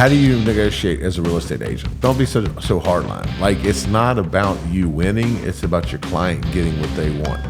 How do you negotiate as a real estate agent? Don't be so hardline. Like, it's not about you winning, it's about your client getting what they want.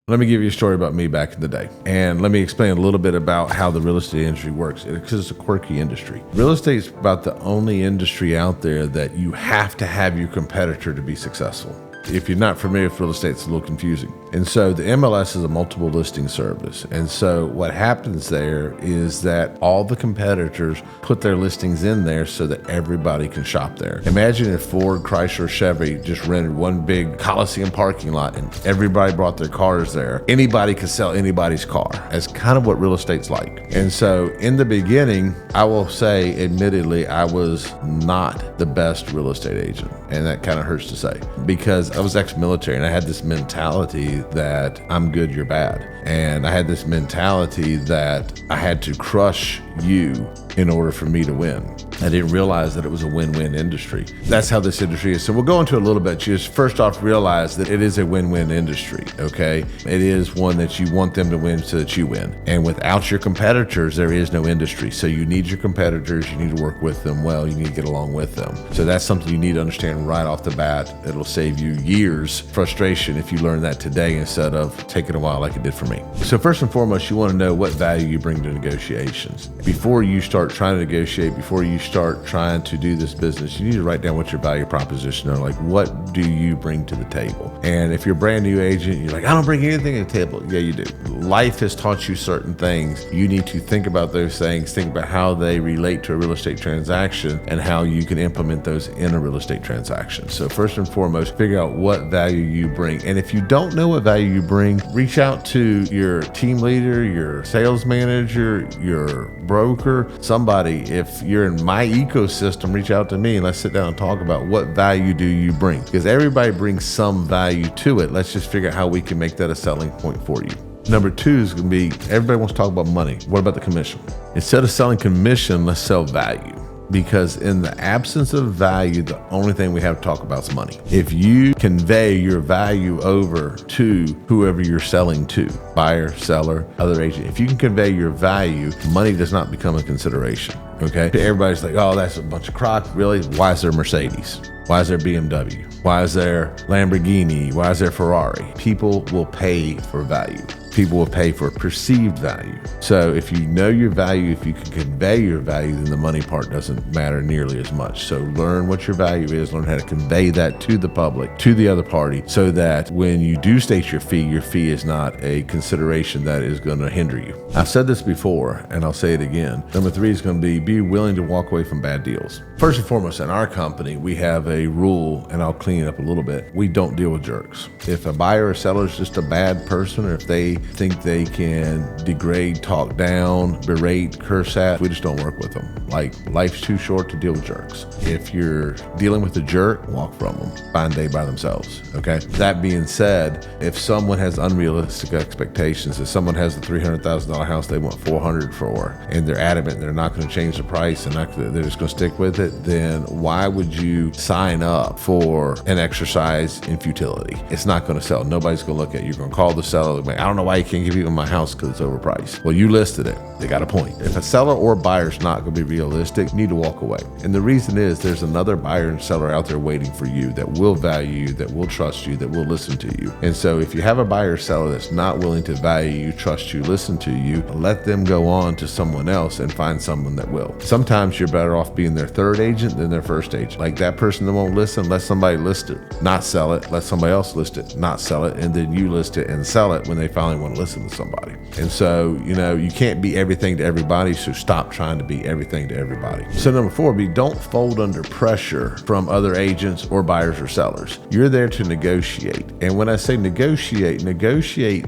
Let me give you a story about me back in the day. And let me explain a little bit about how the real estate industry works, because it's a quirky industry. Real estate is about the only industry out there that you have to have your competitor to be successful. If you're not familiar with real estate, it's a little confusing. And so the MLS is a multiple listing service. And so what happens there is that all the competitors put their listings in there so that everybody can shop there. Imagine if Ford, Chrysler, Chevy just rented one big Coliseum parking lot and everybody brought their cars there. Anybody could sell anybody's car. That's kind of what real estate's like. And so in the beginning, I will say, admittedly, I was not the best real estate agent. And that kind of hurts to say, because I was ex-military and I had this mentality that I'm good, you're bad. And I had this mentality that I had to crush you in order for me to win. I didn't realize that it was a win-win industry. That's how this industry is. So we'll go into a little bit. Just first off, realize that it is a win-win industry, okay? It is one that you want them to win so that you win. And without your competitors, there is no industry. So you need your competitors, you need to work with them well, you need to get along with them. So that's something you need to understand right off the bat. It'll save you years frustration if you learn that today instead of taking a while like it did for me. So first and foremost, you want to know what value you bring to negotiations. Before you start trying to negotiate, before you start trying to do this business, you need to write down what your value proposition are. Like, what do you bring to the table? And if you're a brand new agent, you're like, I don't bring anything to the table. Yeah, you do. Life has taught you certain things. You need to think about those things, think about how they relate to a real estate transaction and how you can implement those in a real estate transaction. So first and foremost, figure out what value you bring. And if you don't know what value you bring, reach out to your team leader, your sales manager, your broker, somebody. If you're in my ecosystem, reach out to me and let's sit down and talk about what value do you bring, because everybody brings some value to it. Let's just figure out how we can make that a selling point for you. Number two is going to be, everybody wants to talk about money. What about the commission? Instead of selling commission, let's sell value. Because in the absence of value, the only thing we have to talk about is money. If you convey your value over to whoever you're selling to, buyer, seller, other agent, if you can convey your value, money does not become a consideration, okay? Everybody's like, oh, that's a bunch of crock. Really? Why is there Mercedes? Why is there BMW? Why is there Lamborghini? Why is there Ferrari? People will pay for value. People will pay for perceived value. So if you know your value, if you can convey your value, then the money part doesn't matter nearly as much. So learn what your value is, learn how to convey that to the public, to the other party, so that when you do state your fee is not a consideration that is going to hinder you. I've said this before, and I'll say it again. Number three is going to be willing to walk away from bad deals. First and foremost, in our company, we have a rule, and I'll clean it up a little bit. We don't deal with jerks. If a buyer or seller is just a bad person, or if they think they can degrade, talk down, berate, curse at, we just don't work with them. Like, life's too short to deal with jerks. If you're dealing with a jerk, walk from them. Find a day by themselves, okay? That being said, if someone has unrealistic expectations, if someone has a $300,000 house they want $400,000 for, and they're adamant they're not going to change the price and they're just going to stick with it, then why would you sign up for an exercise in futility? It's not going to sell. Nobody's going to look at it. You're going to call the seller. I don't know why you can't give people my house because it's overpriced. Well, you listed it. They got a point. If a seller or buyer is not going to be realistic, you need to walk away. And the reason is there's another buyer and seller out there waiting for you that will value you, that will trust you, that will listen to you. And so if you have a buyer or seller that's not willing to value you, trust you, listen to you, let them go on to someone else and find someone that will. Sometimes you're better off being their third agent than their first agent. Like, that person that won't listen, let somebody list it, not sell it. Let somebody else list it, not sell it. And then you list it and sell it when they finally want to listen to somebody. And so, you can't be everything to everybody, so stop trying to be everything to everybody. So number four, don't fold under pressure from other agents or buyers or sellers. You're there to negotiate. And when I say negotiate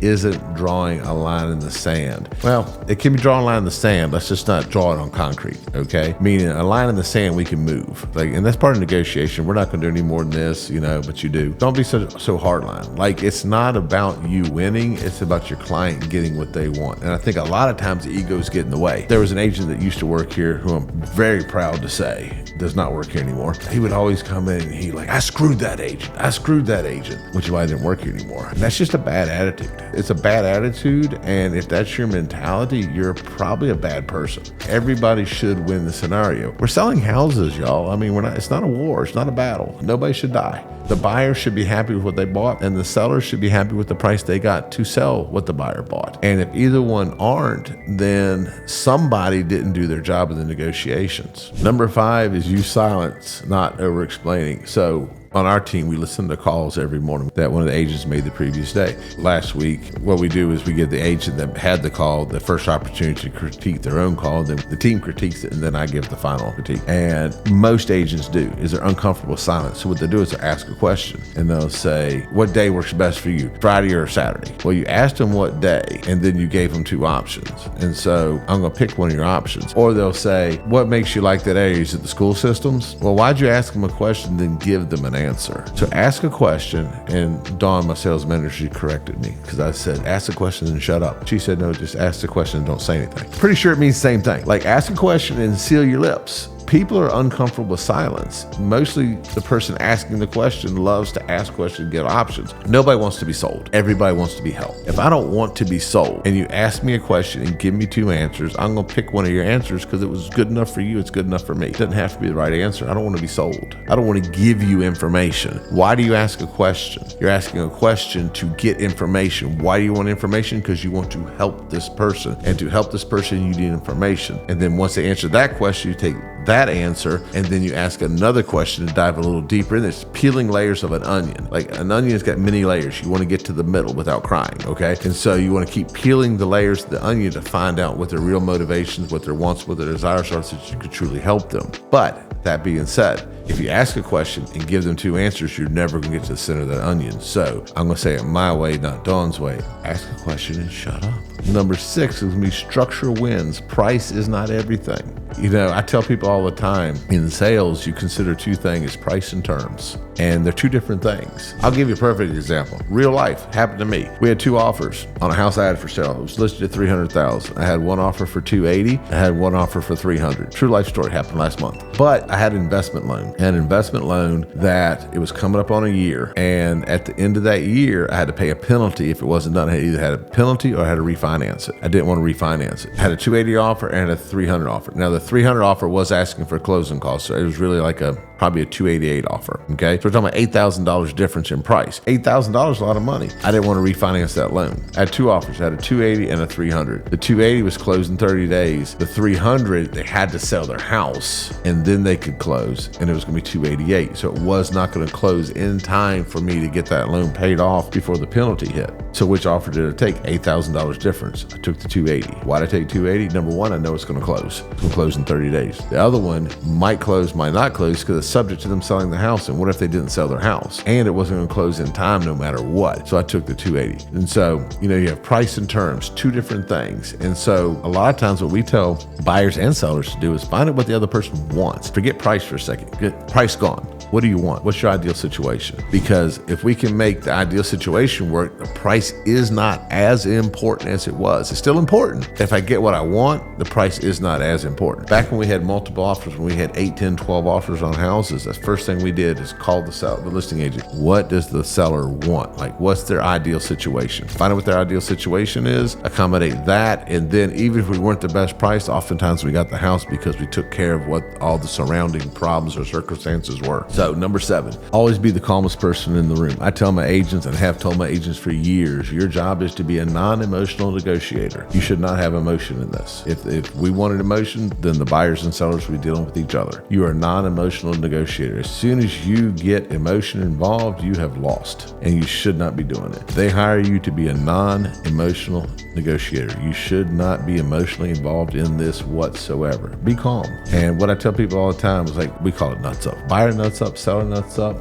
isn't drawing a line in the sand. Well, it can be drawing a line in the sand. Let's just not draw it on concrete, okay? Meaning a line in the sand we can move. And that's part of negotiation. We're not going to do any more than this, but you do. Don't be so hard line. Like, it's not about you winning. It's about about your client getting what they want. And I think a lot of times the egos get in the way. There was an agent that used to work here who I'm very proud to say does not work here anymore. He would always come in and he like, I screwed that agent, which is why I didn't work here anymore. And that's just a bad attitude. It's a bad attitude, and if that's your mentality, you're probably a bad person. Everybody should win the scenario. We're selling houses, y'all. I mean, it's not a war, it's not a battle. Nobody should die. The buyer should be happy with what they bought, and the seller should be happy with the price they got to sell what the buyer bought. And if either one aren't, then somebody didn't do their job in the negotiations. Number 5 is use silence, not over-explaining. So on our team, we listen to calls every morning that one of the agents made the previous day. Last week, what we do is we give the agent that had the call the first opportunity to critique their own call, then the team critiques it, and then I give the final critique. And most agents do is they're uncomfortable with silence. So what they do is they ask a question, and they'll say, what day works best for you, Friday or Saturday? Well, you asked them what day, and then you gave them 2 options. And so I'm going to pick one of your options. Or they'll say, what makes you like that area? Is it the school systems? Well, why'd you ask them a question, then give them an answer? So ask a question, and Dawn, my sales manager, she corrected me because I said, ask the question and shut up. She said, no, just ask the question and don't say anything. Pretty sure it means the same thing. Like ask a question and seal your lips. People are uncomfortable with silence. Mostly the person asking the question loves to ask questions and give options. Nobody wants to be sold. Everybody wants to be helped. If I don't want to be sold and you ask me a question and give me 2 answers, I'm going to pick one of your answers because it was good enough for you. It's good enough for me. It doesn't have to be the right answer. I don't want to be sold. I don't want to give you information. Why do you ask a question? You're asking a question to get information. Why do you want information? Because you want to help this person. And to help this person, you need information. And then once they answer that question, you take that answer, and then you ask another question to dive a little deeper in. It's peeling layers of an onion. Like an onion's got many layers. You want to get to the middle without crying, okay? And so you want to keep peeling the layers of the onion to find out what their real motivations, what their wants, what their desires are, so that you can truly help them. But that being said, if you ask a question and give them 2 answers, you're never going to get to the center of that onion. So I'm going to say it my way, not Dawn's way. Ask a question and shut up. Number 6 is going to be structure wins. Price is not everything. You know, I tell people all the time, in sales, you consider 2 things, price and terms. And they're 2 different things. I'll give you a perfect example. Real life happened to me. We had 2 offers on a house I had for sale. It was listed at $300,000. I had one offer for $280,000. I had one offer for $300,000. True life story, happened last month. But I had an investment loan. An investment loan that it was coming up on a year. And at the end of that year, I had to pay a penalty if it wasn't done. I either had a penalty or I had to refinance it. I didn't want to refinance it. I had a $280,000 offer and a $300,000 offer. Now the $300,000 offer was asking for closing costs. So it was really like probably a $288,000 offer. Okay. So we're talking about $8,000 difference in price. $8,000 is a lot of money. I didn't want to refinance that loan. I had 2 offers. I had a $280,000 and a $300,000. The $280,000 was closed in 30 days. The $300,000, they had to sell their house and then they could close, and it was going to be $288,000. So it was not going to close in time for me to get that loan paid off before the penalty hit. So which offer did I take? $8,000 difference. I took the $280,000. Why did I take $280,000? Number 1, I know it's going to close. It's going to close in 30 days. The other one might close, might not close because it's subject to them selling the house. And what if they didn't sell their house? And it wasn't going to close in time no matter what. So I took the $280,000. And so, you know, you have price and terms, 2 different things. And so a lot of times what we tell buyers and sellers to do is find out what the other person wants. Forget price for a second. Get price gone. What do you want? What's your ideal situation? Because if we can make the ideal situation work, the price is not as important as it was. It's still important. If I get what I want, the price is not as important. Back when we had multiple offers, when we had 8, 10, 12 offers on houses, the first thing we did is call the listing agent. What does the seller want? Like, what's their ideal situation? Find out what their ideal situation is, accommodate that, and then even if we weren't the best price, oftentimes we got the house because we took care of what all the surrounding problems or circumstances were. So number 7, always be the calmest person in the room. I tell my agents and have told my agents for years, your job is to be a non-emotional negotiator. You should not have emotion in this. If we wanted emotion, then the buyers and sellers would be dealing with each other. You are a non-emotional negotiator. As soon as you get emotion involved, you have lost, and you should not be doing it. They hire you to be a non-emotional negotiator. You should not be emotionally involved in this whatsoever. Be calm. And what I tell people all the time is, like, we call it nuts up. Buyer nuts up, seller nuts up.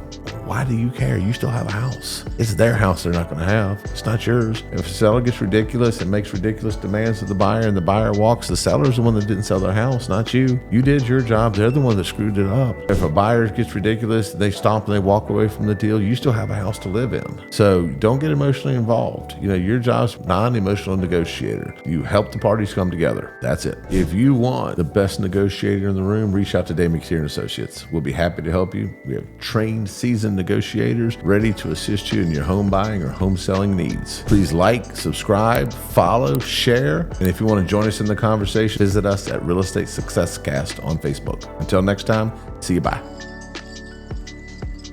Why do you care? You still have a house. It's their house they're not going to have. It's not yours. If a seller gets ridiculous and makes ridiculous demands of the buyer and the buyer walks, the seller's the one that didn't sell their house, not you. You did your job. They're the one that screwed it up. If a buyer gets ridiculous, they stomp and they walk away from the deal, you still have a house to live in. So don't get emotionally involved. Your job's non-emotional negotiator. You help the parties come together. That's it. If you want the best negotiator in the room, reach out to Damon and Associates. We'll be happy to help you. We have trained, seasoned negotiators ready to assist you in your home buying or home selling needs. Please like, subscribe, follow, share, and if you want to join us in the conversation, visit us at Real Estate Success Cast on Facebook. Until next time, see you. Bye.